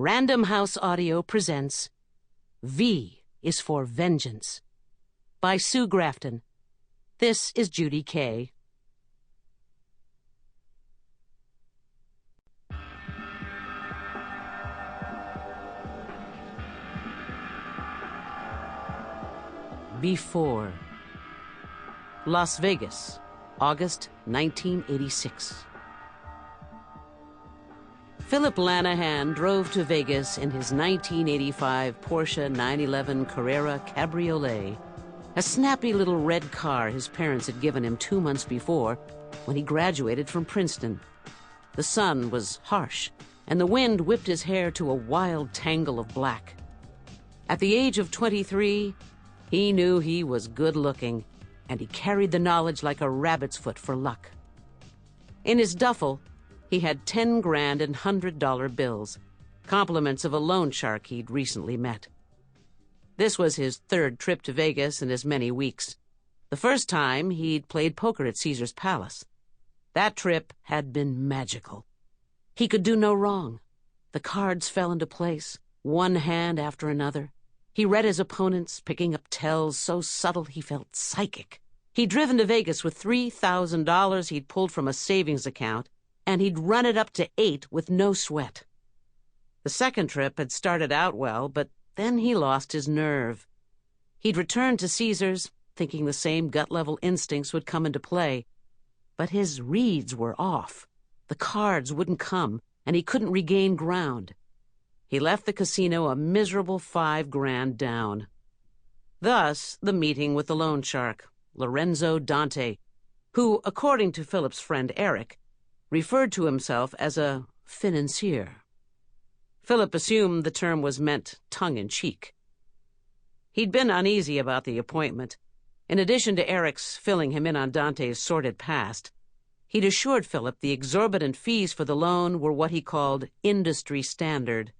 Random House Audio presents V is for Vengeance by Sue Grafton. This is Judy Kaye. Before. Las Vegas, August 1986. Philip Lanahan drove to Vegas in his 1985 Porsche 911 Carrera Cabriolet, a snappy little red car his parents had given him 2 months before when he graduated from Princeton. The sun was harsh, and the wind whipped his hair to a wild tangle of black. At the age of 23, he knew he was good-looking, and he carried the knowledge like a rabbit's foot for luck. In his duffel, he had 10 grand and $100 bills, compliments of a loan shark he'd recently met. This was his third trip to Vegas in as many weeks. The first time, he'd played poker at Caesar's Palace. That trip had been magical. He could do no wrong. The cards fell into place, one hand after another. He read his opponents, picking up tells so subtle he felt psychic. He'd driven to Vegas with $3,000 he'd pulled from a savings account, and he'd run it up to 8 with no sweat. The second trip had started out well, but then he lost his nerve. He'd returned to Caesar's, thinking the same gut-level instincts would come into play. But his reads were off. The cards wouldn't come, and he couldn't regain ground. He left the casino a miserable 5 grand down. Thus, the meeting with the loan shark, Lorenzo Dante, who, according to Philip's friend Eric, referred to himself as a financier. Philip assumed the term was meant tongue-in-cheek. He'd been uneasy about the appointment. In addition to Eric's filling him in on Dante's sordid past, he'd assured Philip the exorbitant fees for the loan were what he called industry standard.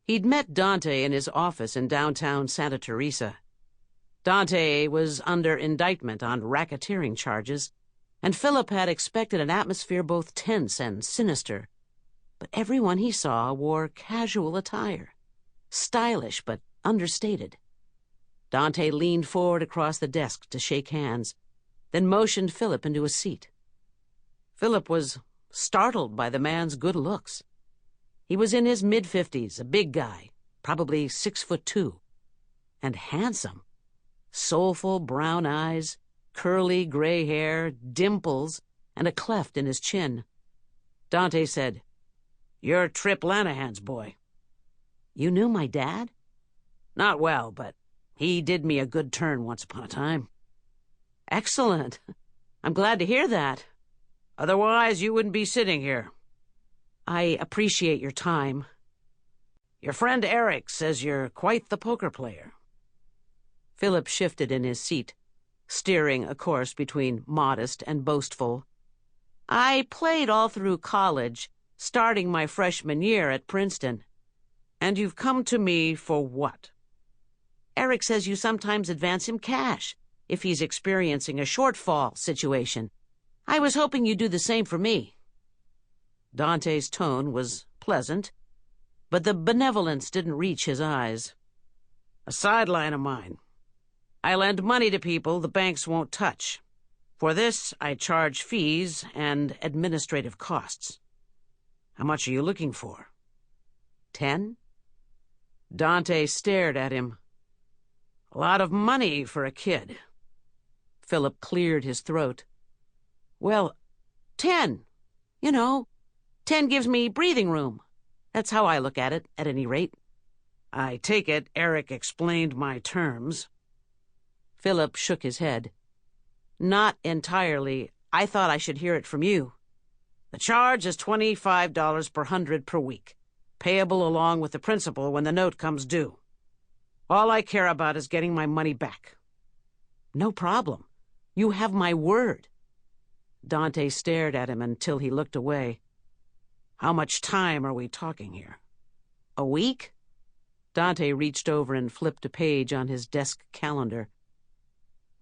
He'd met Dante in his office in downtown Santa Teresa. Dante was under indictment on racketeering charges, and Philip had expected an atmosphere both tense and sinister. But everyone he saw wore casual attire, stylish but understated. Dante leaned forward across the desk to shake hands, then motioned Philip into a seat. Philip was startled by the man's good looks. He was in his mid-50s, a big guy, probably 6'2", and handsome. Soulful brown eyes, curly gray hair, dimples, and a cleft in his chin. Dante said, "You're Trip Lanahan's boy." "You knew my dad?" "Not well, but he did me a good turn once upon a time." "Excellent. I'm glad to hear that. Otherwise, you wouldn't be sitting here." "I appreciate your time." "Your friend Eric says you're quite the poker player." Philip shifted in his seat, steering a course between modest and boastful. "I played all through college, starting my freshman year at Princeton." "And you've come to me for what?" "Eric says you sometimes advance him cash if he's experiencing a shortfall situation. I was hoping you'd do the same for me." Dante's tone was pleasant, but the benevolence didn't reach his eyes. "A sideline of mine. I lend money to people the banks won't touch. For this, I charge fees and administrative costs." "How much are you looking for?" 10? Dante stared at him. "A lot of money for a kid." Philip cleared his throat. "Well, 10. 10 gives me breathing room. That's how I look at it, at any rate." "I take it Eric explained my terms." Philip shook his head. "Not entirely. I thought I should hear it from you." "The charge is $25 per 100 per week, payable along with the principal when the note comes due. All I care about is getting my money back." "No problem. You have my word." Dante stared at him until he looked away. "How much time are we talking here?" "A week?" Dante reached over and flipped a page on his desk calendar.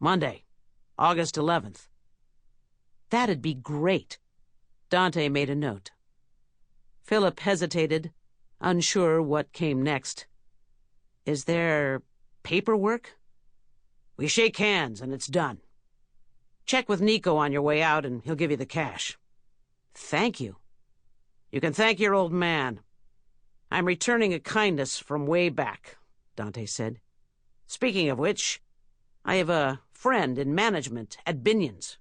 "Monday, August 11th. "That'd be great." Dante made a note. Philip hesitated, unsure what came next. "Is there paperwork?" "We shake hands and it's done. Check with Nico on your way out and he'll give you the cash." "Thank you." "You can thank your old man. I'm returning a kindness from way back," Dante said. "Speaking of which, I have a friend in management at Binion's.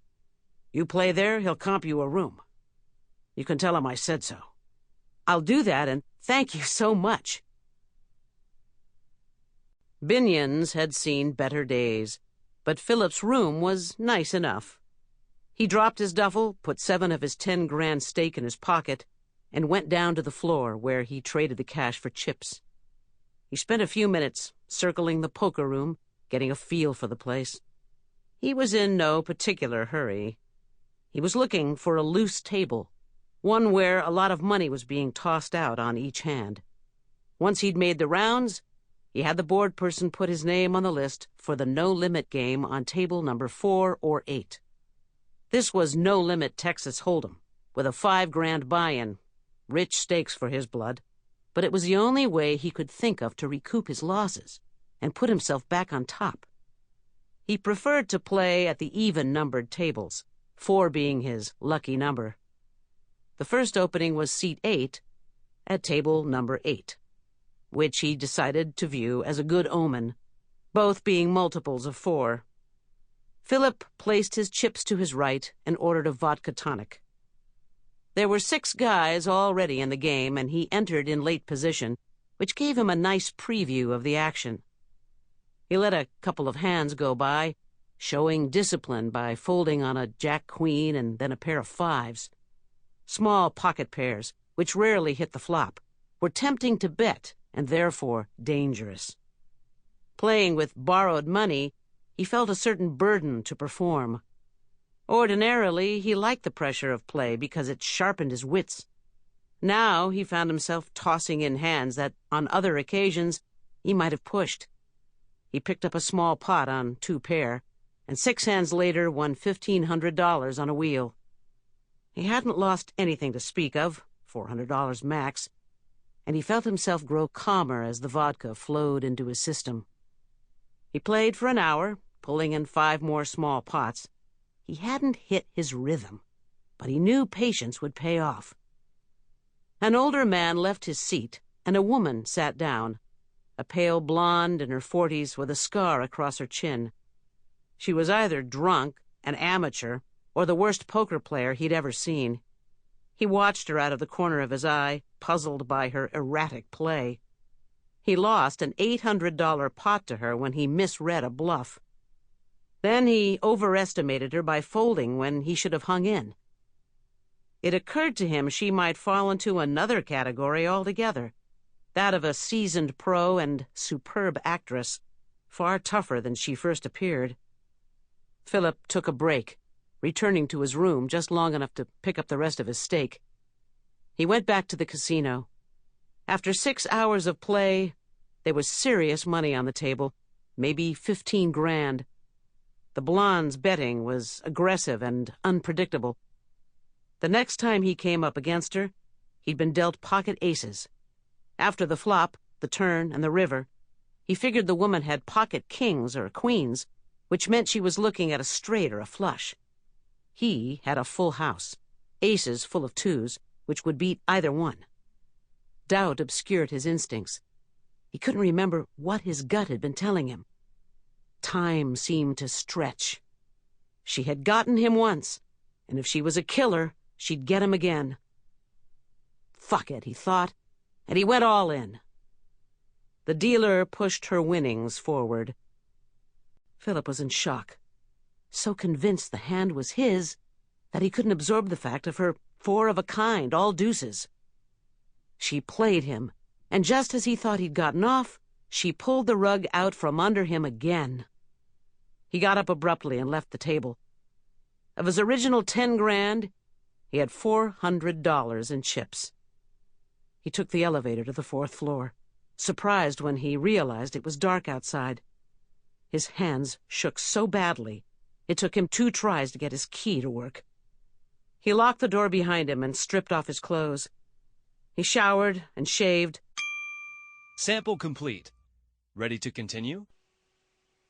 You play there, he'll comp you a room. You can tell him I said so." "I'll do that, and thank you so much." Binion's had seen better days, but Philip's room was nice enough. He dropped his duffel, put 7 of his 10 grand stake in his pocket, and went down to the floor where he traded the cash for chips. He spent a few minutes circling the poker room, getting a feel for the place. He was in no particular hurry. He was looking for a loose table, one where a lot of money was being tossed out on each hand. Once he'd made the rounds, he had the board person put his name on the list for the no-limit game on table number 4 or 8. This was no-limit Texas Hold'em, with a 5 grand buy-in, rich stakes for his blood, but it was the only way he could think of to recoup his losses and put himself back on top. He preferred to play at the even-numbered tables, 4 being his lucky number. The first opening was seat 8 at table number 8, which he decided to view as a good omen, both being multiples of 4. Philip placed his chips to his right and ordered a vodka tonic. There were 6 guys already in the game, and he entered in late position, which gave him a nice preview of the action. He let a couple of hands go by, showing discipline by folding on a jack-queen and then a pair of 5s. Small pocket pairs, which rarely hit the flop, were tempting to bet and therefore dangerous. Playing with borrowed money, he felt a certain burden to perform. Ordinarily, he liked the pressure of play because it sharpened his wits. Now he found himself tossing in hands that, on other occasions, he might have pushed. He picked up a small pot on 2 pair, and 6 hands later won $1,500 on a wheel. He hadn't lost anything to speak of, $400 max, and he felt himself grow calmer as the vodka flowed into his system. He played for an hour, pulling in 5 more small pots. He hadn't hit his rhythm, but he knew patience would pay off. An older man left his seat, and a woman sat down, a pale blonde in her 40s with a scar across her chin. She was either drunk, an amateur, or the worst poker player he'd ever seen. He watched her out of the corner of his eye, puzzled by her erratic play. He lost an $800 pot to her when he misread a bluff. Then he overestimated her by folding when he should have hung in. It occurred to him she might fall into another category altogether, that of a seasoned pro and superb actress, far tougher than she first appeared. Philip took a break, returning to his room just long enough to pick up the rest of his stake. He went back to the casino. After 6 hours of play, there was serious money on the table, maybe 15 grand. The blonde's betting was aggressive and unpredictable. The next time he came up against her, he'd been dealt pocket aces. After the flop, the turn, and the river, he figured the woman had pocket kings or queens, which meant she was looking at a straight or a flush. He had a full house, aces full of 2s, which would beat either one. Doubt obscured his instincts. He couldn't remember what his gut had been telling him. Time seemed to stretch. She had gotten him once, and if she was a killer, she'd get him again. Fuck it, he thought, and he went all in. The dealer pushed her winnings forward. Philip was in shock, so convinced the hand was his that he couldn't absorb the fact of her 4 of a kind, all deuces. She played him, and just as he thought he'd gotten off, she pulled the rug out from under him again. He got up abruptly and left the table. Of his original 10 grand, he had $400 in chips. He took the elevator to the 4th floor, surprised when he realized it was dark outside. His hands shook so badly, it took him 2 tries to get his key to work. He locked the door behind him and stripped off his clothes. He showered and shaved, Sample complete. Ready to continue?